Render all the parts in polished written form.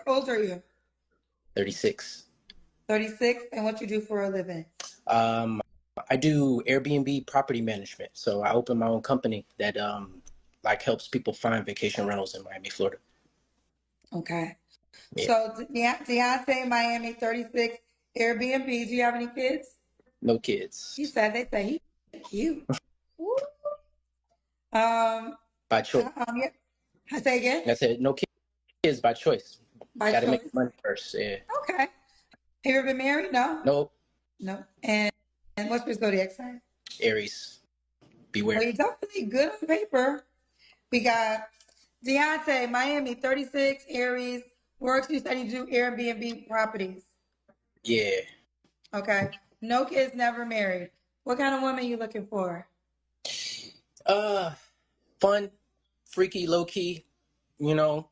How old are you? 36. 36. And what you do for a living? Um, I do Airbnb property management. So I opened my own company that like helps people find vacation rentals in Miami, Florida. Okay. Yeah, So Deontay, Miami, 36, Airbnb. Do you have any kids? no He kids said they say he's cute. Woo. Um, by choice. yeah. I say again? Like I said no kids by choice. By Got to make choice. money first. Yeah. Okay. Have you ever been married? No. No. No. And what's your zodiac sign? Aries. Well, Beware. you're definitely good on paper. We got Deontay, Miami, 36, Aries. Works, you said you do Airbnb properties. Yeah. Okay. No kids, never married. What kind of woman you looking for? Uh, Fun, freaky, low key. You know,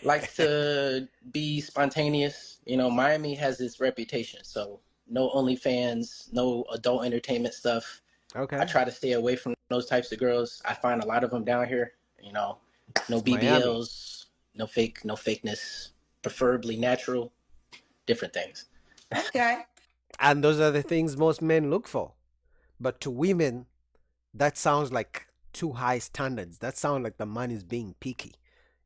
likes to be spontaneous. Miami has its reputation, so no OnlyFans, no adult entertainment stuff. I Okay. try to stay away from those types of girls. I find a lot of them down here. No It's Miami. BBLs, no fakeness. Preferably natural, different things. Okay. And those are the things most men look for. But to women, that sounds like too high standards. That sounds like the man is being picky.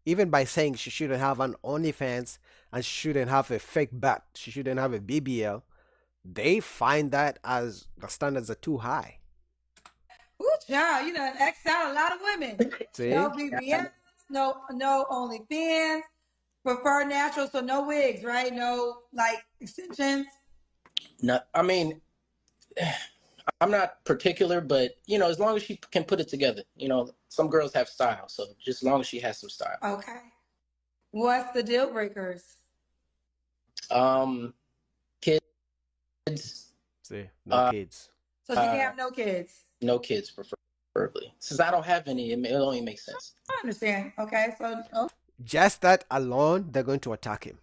Even by saying she shouldn't have an OnlyFans and she shouldn't have a fake butt, she shouldn't have a BBL, they find that as the standards are too high. Ooh, child, you done X out a lot of women. No See? BBS, no OnlyFans. Prefer natural, so no wigs, right? No like extensions. No, I mean, I'm not particular, but as long as she can put it together. Some girls have style, so just as long as she has some style. Okay. What's the deal breakers? Um, Kids, See? No uh, kids. So she can have no kids. no kids preferably. Since I don't have any, it only makes sense. I understand. Okay, so oh, Just that alone, they're going to attack him.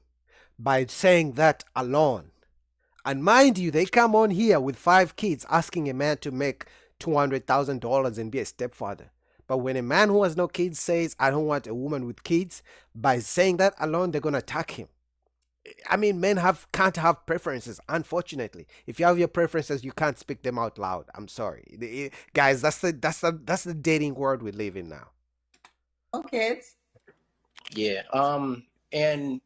By saying that alone. And mind you, they come on here with 5 kids asking a man to make $200,000 and be a stepfather. But when a man who has no kids says, I don't want a woman with kids, by saying that alone, they're going to attack him. I mean, men can't have preferences. Unfortunately, if you have your preferences, you can't speak them out loud. I'm sorry, guys. That's the dating world we live in now. no kids. Yeah. And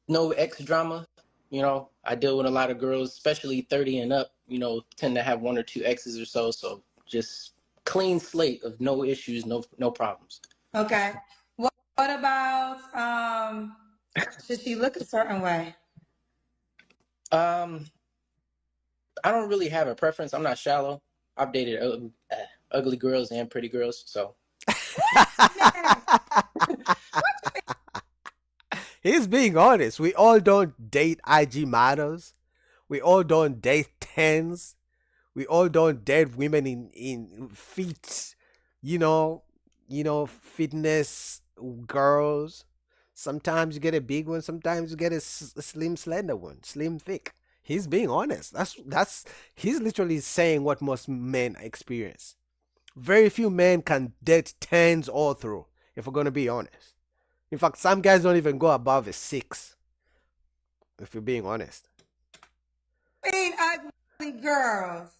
no ex drama. I deal with a lot of girls, especially 30 and up. Tend to have one or two exes or so. So just clean slate of no issues, no problems. Okay. What about should she look a certain way? Um, I don't really have a preference. I'm not shallow. I've dated ugly girls and pretty girls, so. Man, He's being honest. We all don't date IG models. We all don't date tens. We all don't date women in fit, you know, fitness girls. Sometimes you get a big one. Sometimes you get a slim, slender one, slim, thick. He's being honest. That's he's literally saying what most men experience. Very few men can date tens all through. If we're gonna be honest. In fact, some guys don't even go above a 6. If you're being honest. mean ugly girls.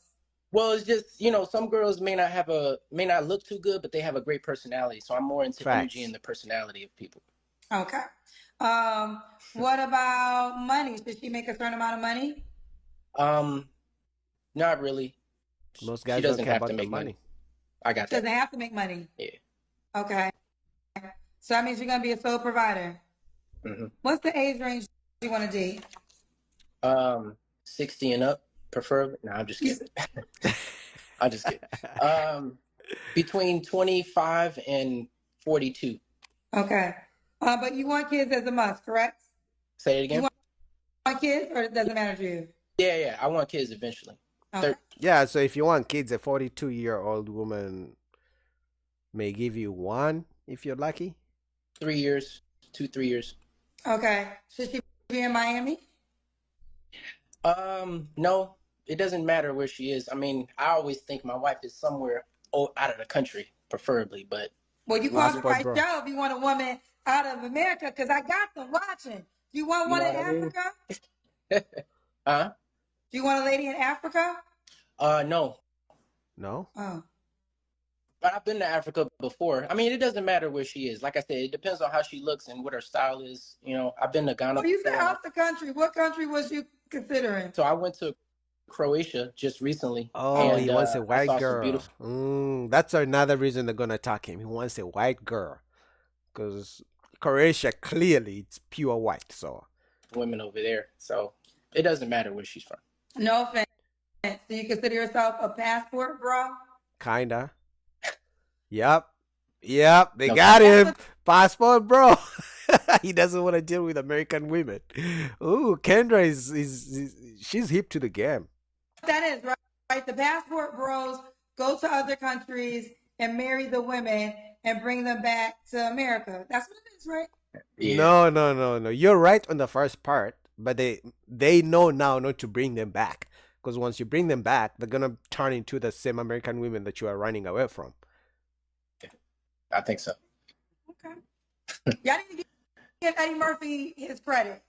Well, it's just some girls may not look too good, but they have a great personality. So I'm more into energy Facts. and the personality of people. Okay. What about money? Should she make a certain amount of money? Um, Not really. Most She guys don't doesn't care have to about the make money. money. I got She that. doesn't have to make money. Yeah. Okay. So that means you're gonna be a sole provider. Hmm. What's the age range you want to date? 60 and up, preferably. No, I'm just kidding. I'm just kidding. Between 25 and 42. Okay. But you want kids as a must, correct? Say it You again. want kids, or it doesn't matter to you? Yeah. I want kids eventually. Okay. Yeah, so if you want kids, a 42-year-old woman may give you one if you're lucky. 3 years, 3 years. Okay. Should she be in Miami? No, it doesn't matter where she is. I mean, I always think my wife is somewhere out of the country, preferably, but Well, you Last called the spot, right bro. show if you want a woman out of America because I got them watching. Do you want You one know in what I mean? Africa? Huh? Do you want a lady in Africa? No. No? Oh. But I've been to Africa before. I mean, it doesn't matter where she is. Like I said, it depends on how she looks and what her style is. You know, I've been to Ghana Oh, you said before. out the country. What country was you considering? So I went to Croatia just recently, Oh, he and wants a I white saw some girl. beautiful That's another reason they're gonna attack him. He wants a white girl. Because Croatia clearly it's pure white, so women over there. So it doesn't matter where she's from. No offense. Do you consider yourself a passport bro? kinda. Yep. Yep, they No, got That's him. what Passport, bro. He doesn't want to deal with American women. Ooh, Kendra is she's hip to the game. that is, right? Right? The passport bros go to other countries and marry the women and bring them back to America. That's what it is, right? yeah, No. You're right on the first part, but they know now not to bring them back. Because once you bring them back, they're gonna turn into the same American women that you are running away from. I think so. Okay. Y'all need to give Eddie Murphy his credit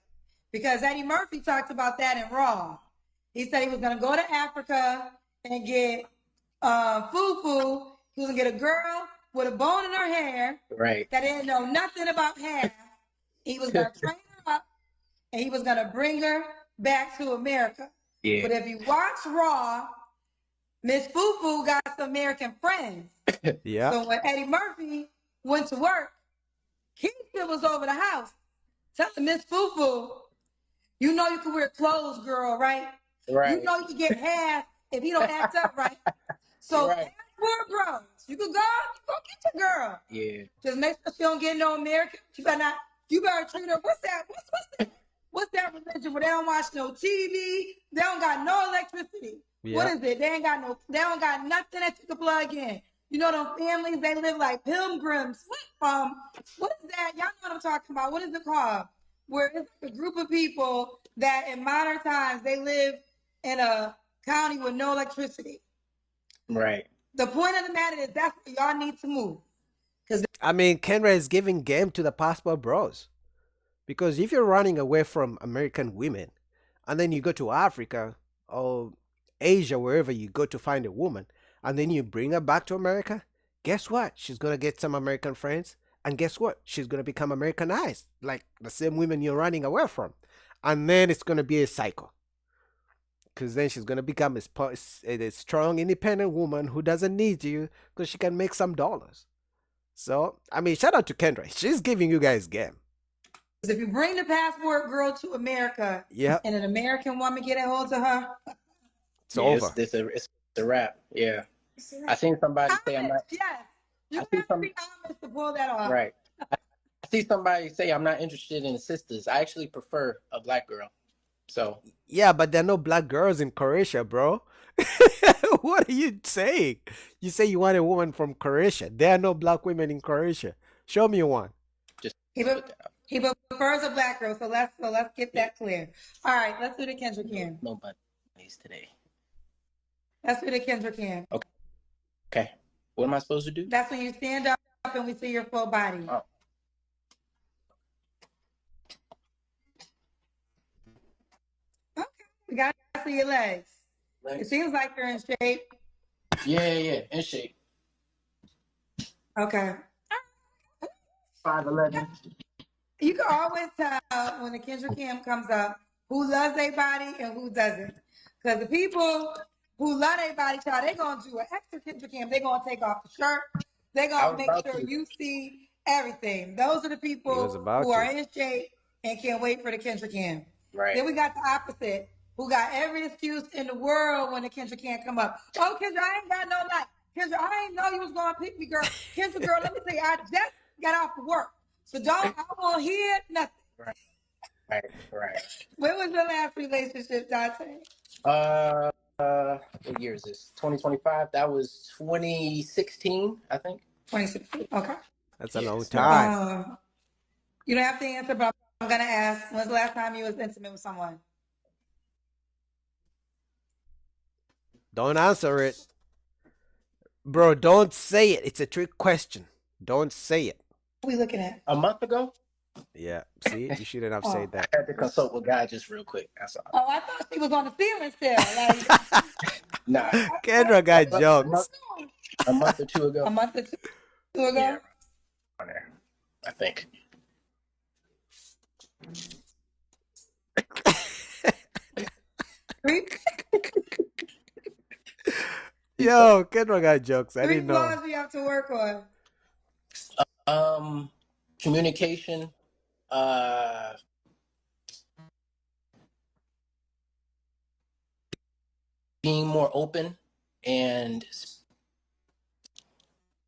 because Eddie Murphy talked about that in Raw. He said he was going to go to Africa and get fufu. He was going to get a girl with a bone in her hair Right. that didn't know nothing about hair. He was going to train her up and he was going to bring her back to America. Yeah. But if you watch Raw, Miss Fufu got some American friends. Yeah. So when Eddie Murphy went to work, Keisha was over the house telling Miss Fufu, you know you can wear clothes, girl, right? Right. You know you can get half if he don't act up right. So Right. passport bros, you can go get your girl. Yeah. Just make sure she don't get no American. You better treat her. What's that? What's that religion where they don't watch no TV? They don't got no electricity. Yeah. What is it? They don't got nothing that you can plug in. You know them families, they live like pilgrims. What is that? Y'all know what I'm talking about. What is it called? Where it's like a group of people that in modern times they live in a county with no electricity. Right. The point of the matter is that's where y'all need to move. I mean, Kenra is giving game to the passport bros. Because if you're running away from American women and then you go to Africa or Asia, wherever you go to find a woman, and then you bring her back to America, guess what? She's going to get some American friends. And guess what? She's going to become Americanized, like the same women you're running away from. And then it's going to be a cycle. Because then she's going to become a strong, independent woman who doesn't need you because she can make some dollars. So, I mean, shout out to Kendra. She's giving you guys game. If you bring the passport girl to America, Yeah, and an American woman get a hold of her, it's over. It's a wrap. Yeah. I seen somebody say I'm not. Yes, you I have see to some. be honest to pull that off. Right. I see somebody say I'm not interested in sisters. I actually prefer a black girl. So Yeah, but there are no black girls in Croatia, bro. What are you saying? You say you want a woman from Croatia. There are no black women in Croatia. Show me one. just He prefers a black girl, so let's get that clear. All right, let's do the Kendrick Cam. nobody's today. Let's do the Kendrick Cam. Okay. What am I supposed to do? That's when you stand up and we see your full body. Oh. Okay, we got to see your legs. It seems like you're in shape. Yeah, in shape. Okay. 5'11". You can always tell when the Kendrick Cam comes up who loves their body and who doesn't. Because the people who love their body, child, they're going to do an extra Kendrick Cam. They're going to take off the shirt. They're going to make sure you see everything. Those are the people who are in shape and can't wait for the Kendrick Cam. Right. Then we got the opposite, who got every excuse in the world when the Kendrick Cam come up. Oh, Kendra, I ain't got no life. Kendra, I ain't know you was going to pick me, girl. Kendra, girl, let me tell you, I just got off of work. So I won't hear nothing. Right. When was your last relationship, Dante? What year is this? 2025. That was 2016, I think. 2016. Okay. That's a long time. You don't have to answer, but I'm gonna ask. When's the last time you was intimate with someone? Don't answer it. Bro, don't say it. It's a trick question. Don't say it. we looking at? A month ago? Yeah. See, you shouldn't have Oh. said that. I had to consult with God just real quick. That's all. Oh, I thought she was on the ceiling still. Like, Nah, Kendra got a jokes. month or two ago. a month or two ago. Yeah, on there, I think. Yo, Kendra got jokes. I Three didn't know. flaws we have to work on. Communication. Being more open and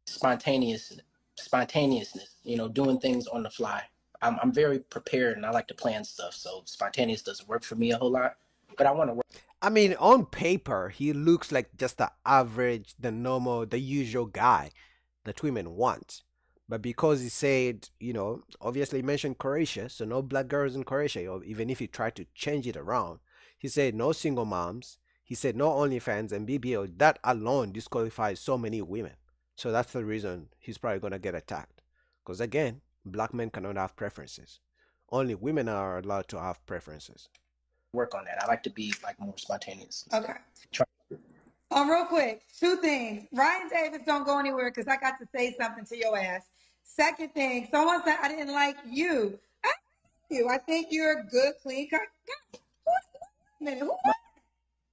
spontaneousness. You know, doing things on the fly. I'm very prepared and I like to plan stuff. So spontaneous doesn't work for me a whole lot. But I want to work. I mean, on paper, he looks like just the average, the normal, the usual guy that women want. But because he said, obviously he mentioned Croatia, so no black girls in Croatia, or even if he tried to change it around, he said no single moms, he said no OnlyFans and BBO. That alone disqualifies so many women. So that's the reason he's probably going to get attacked. Because again, black men cannot have preferences. Only women are allowed to have preferences. Work on that. I like to be like more spontaneous. Okay. Real quick, two things. Ryan Davis don't go anywhere because I got to say something to your ass. Second thing, someone said I didn't like you. I think you're a good, clean cut guy.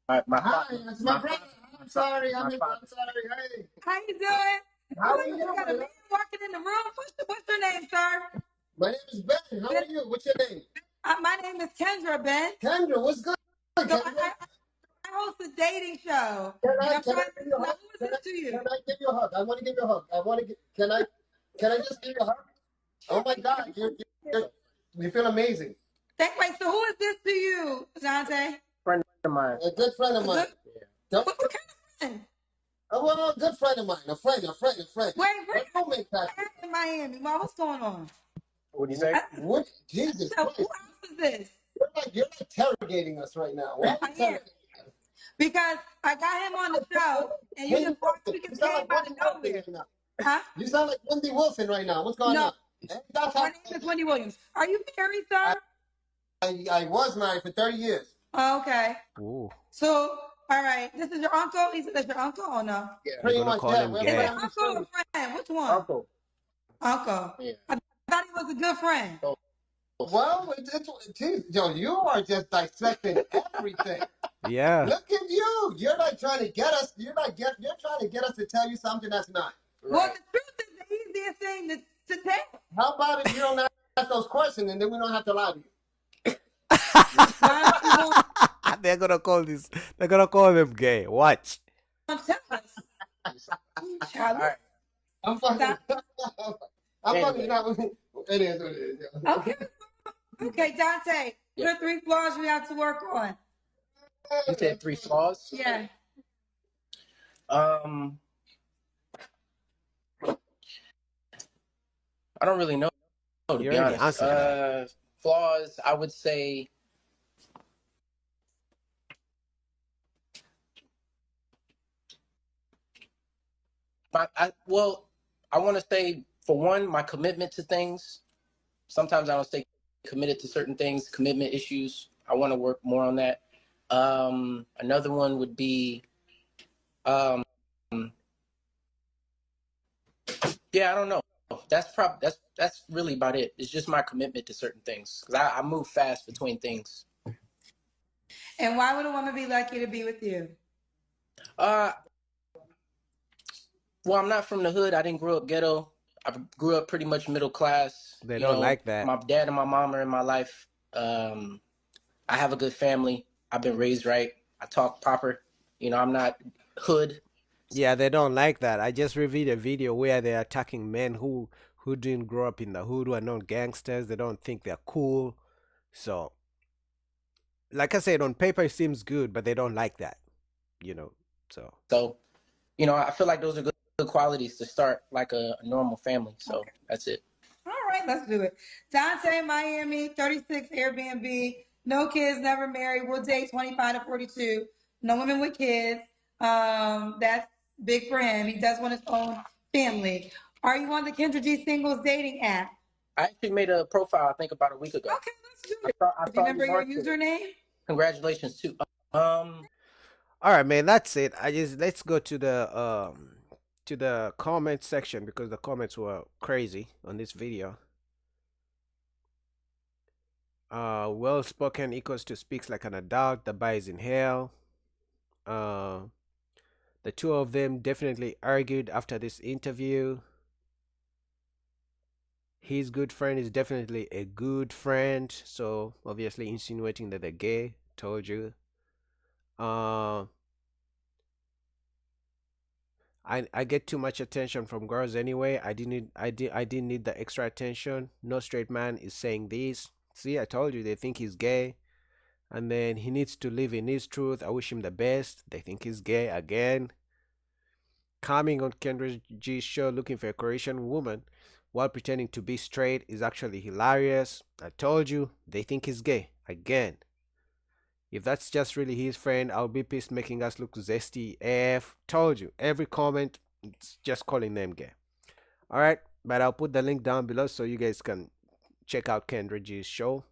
Hi, it's my brother. I'm sorry. I'm sorry. Hey. How you doing? How are you? You got a man walking in the room. What's your name, sir? My name is Ben. How are you? What's your name? My name is Kendra, Ben. Kendra, what's good? So I host a dating show. Can I give you a hug? Can I give you a hug? I want to give you a hug. Can I just give you a hug? Oh my God, you feel amazing. Wait, so who is this to you, Dante? Friend of mine. A good friend of mine. What kind of friend? Oh, well, a good friend of mine. A friend. Wait, roommate in Miami. Well, what's going on? What do you say? What? Jesus So Christ. who else is this? You're interrogating us right now. Why are you interrogating us? Because I got him on the show, and you just walked through the came out of nowhere. Huh? You sound like Wendy Wilson right now. What's going on? My name is Wendy Williams. Are you married, sir? I was married for 30 years. Oh, okay. Ooh. So, all right. This is your uncle? Is that your uncle or no? Yeah. Pretty You're gonna much, call yeah. him Is gay. it uncle or friend? Which one? Uncle. Uncle. Yeah. I thought he was a good friend. Well, geez, Joe, you are just dissecting everything. Yeah. Look at you. You're not trying to get us. You're trying to get us to tell you something that's not. Right. Well, the truth is the easiest thing to tell. How about if you don't ask those questions and then we don't have to lie to you? They're gonna call them gay. Watch. Tell us. All right. I'm fucking. I'm fucking not with it. It is what it is. Yeah. Okay, Dante. What are 3 flaws we have to work on? You said 3 flaws? Yeah. I don't really know, to be honest. Flaws, I would say I want to say, for one, my commitment to things. Sometimes I don't stay committed to certain things, commitment issues. I want to work more on that. Another one would be, I don't know. That's really about it. It's just my commitment to certain things, because I move fast between things. And why would a woman be lucky to be with you? Well, I'm not from the hood. I didn't grow up ghetto. I grew up pretty much middle class. They don't like that. My dad and my mom are in my life. I have a good family. I've been raised right. I talk proper. I'm not hood. Yeah, they don't like that. I just reviewed a video where they're attacking men who didn't grow up in the hood, who are not gangsters. They don't think they're cool. So, like I said, on paper it seems good, but they don't like that. So, I feel like those are good qualities to start like a normal family. So That's it. All right, let's do it. Dante, Miami, 36 Airbnb, no kids, never married, will date 25 to 42, no women with kids. That's big for him. He does want his own family. Are you on the Kendra G singles dating app? I actually made a profile, I think, about a week ago. Okay, let's do it. I Do you saw remember your marked it. username? Congratulations too. All right, man, that's it. Let's go to the comment section because the comments were crazy on this video. Well spoken equals to speaks like an adult. The bar is in hell. The two of them definitely argued after this interview. His good friend is definitely a good friend, so obviously insinuating that they're gay. Told you. I get too much attention from girls anyway. I didn't need the extra attention. No straight man is saying this. See, I told you they think he's gay. And then he needs to live in his truth. I wish him the best. They think he's gay again. Coming on Kendrick G's show looking for a Croatian woman while pretending to be straight is actually hilarious. I told you, they think he's gay again. If that's just really his friend, I'll be pissed making us look zesty AF. Told you, every comment, it's just calling them gay. Alright, but I'll put the link down below so you guys can check out Kendrick G's show.